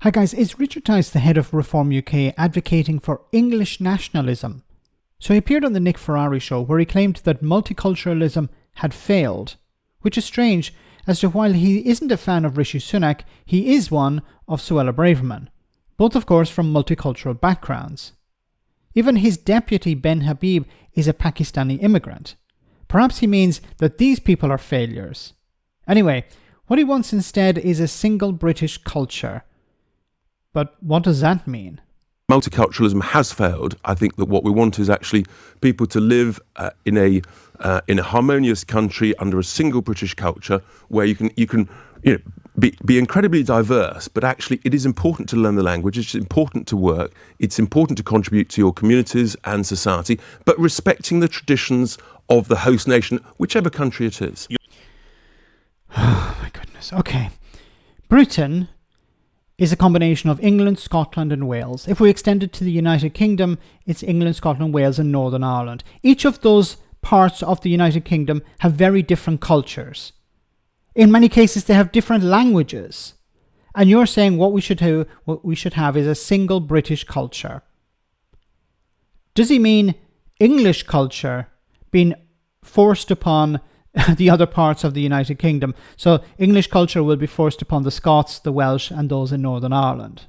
Hi guys, is Richard Tice, the head of Reform UK, advocating for English nationalism? So he appeared on the Nick Ferrari show where he claimed that multiculturalism had failed, which is strange as to while he isn't a fan of Rishi Sunak, he is one of Suella Braverman, both of course from multicultural backgrounds. Even his deputy Ben Habib is a Pakistani immigrant. Perhaps he means that these people are failures. Anyway, what he wants instead is a single British culture. But what does that mean? Multiculturalism has failed. I think that what we want is actually people to live in a harmonious country under a single British culture where you can be incredibly diverse, but actually it is important to learn the language, it's important to work, it's important to contribute to your communities and society, but respecting the traditions of the host nation, whichever country it is. Oh my goodness. Okay. Britain is a combination of England, Scotland and Wales. If we extend it to the United Kingdom, it's England, Scotland, Wales and Northern Ireland. Each of those parts of the United Kingdom have very different cultures. In many cases, they have different languages. And you're saying what we should have is a single British culture. Does he mean English culture being forced upon the other parts of the United Kingdom? So English culture will be forced upon the Scots, the Welsh and those in Northern Ireland.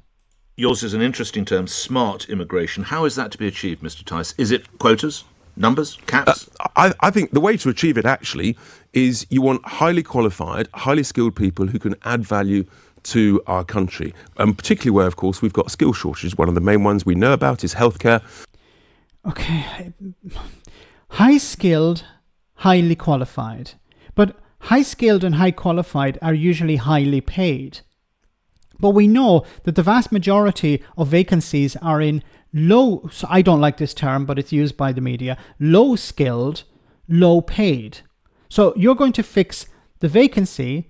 Yours is an interesting term, smart immigration. How is that to be achieved, Mr. Tice? Is it quotas, numbers, caps? I think the way to achieve it actually is you want highly qualified, highly skilled people who can add value to our country, and particularly where, of course, we've got skill shortages. One of the main ones we know about is healthcare. Okay, high skilled, highly qualified. But high skilled and high qualified are usually highly paid. But we know that the vast majority of vacancies are in low, so I don't like this term, but it's used by the media, low skilled, low paid. So you're going to fix the vacancy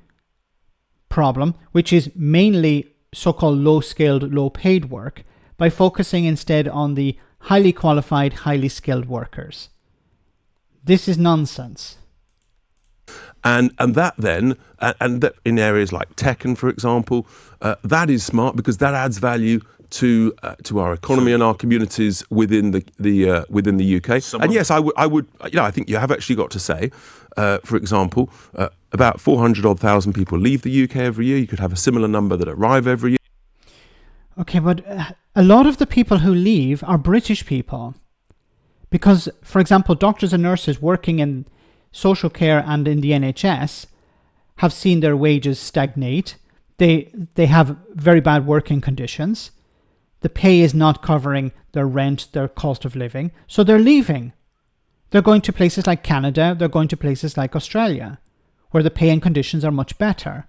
problem, which is mainly so-called low skilled, low paid work, by focusing instead on the highly qualified, highly skilled workers. This is nonsense. And that then, and that in areas like tech, and for example, that is smart because that adds value to our economy and our communities within the UK. And yes, I would, I think you have actually got to say, for example, about 400,000 people leave the UK every year. You could have a similar number that arrive every year. Okay, but a lot of the people who leave are British people. Because, for example, doctors and nurses working in social care and in the NHS have seen their wages stagnate. They have very bad working conditions. The pay is not covering their rent, their cost of living. So they're leaving. They're going to places like Canada. They're going to places like Australia, where the pay and conditions are much better.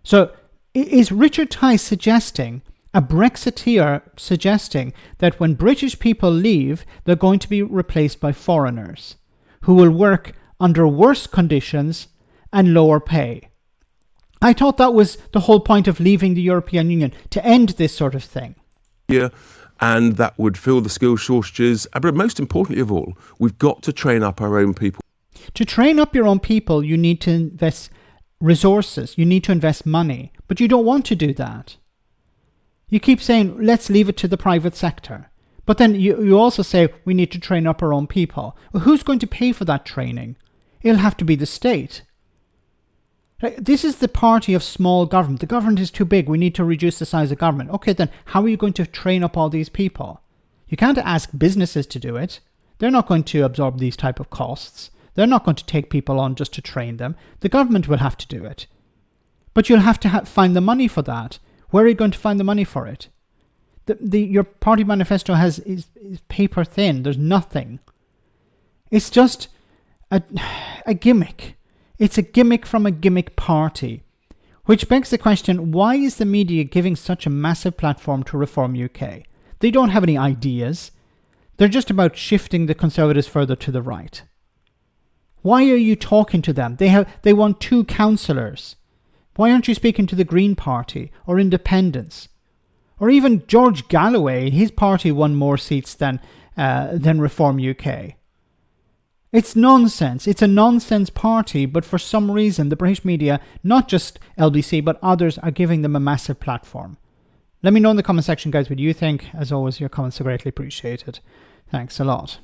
So is Richard Tice suggesting, a Brexiteer suggesting, that when British people leave, they're going to be replaced by foreigners who will work under worse conditions and lower pay? I thought that was the whole point of leaving the European Union, to end this sort of thing. Yeah, and that would fill the skill shortages. But most importantly of all, we've got to train up our own people. To train up your own people, you need to invest resources, you need to invest money, but you don't want to do that. You keep saying, let's leave it to the private sector. But then you also say, we need to train up our own people. Well, who's going to pay for that training? It'll have to be the state. This is the party of small government. The government is too big. We need to reduce the size of government. Okay, then how are you going to train up all these people? You can't ask businesses to do it. They're not going to absorb these type of costs. They're not going to take people on just to train them. The government will have to do it. But you'll have to find the money for that. Where are you going to find the money for it? Your party manifesto is paper thin. There's nothing. It's just a gimmick. It's a gimmick from a gimmick party. Which begs the question, why is the media giving such a massive platform to Reform UK? They don't have any ideas. They're just about shifting the Conservatives further to the right. Why are you talking to them? They want 2 councillors. Why aren't you speaking to the Green Party or Independents? Or even George Galloway, his party won more seats than Reform UK. It's nonsense. It's a nonsense party, but for some reason the British media, not just LBC but others, are giving them a massive platform. Let me know in the comment section, guys, what you think. As always, your comments are greatly appreciated. Thanks a lot.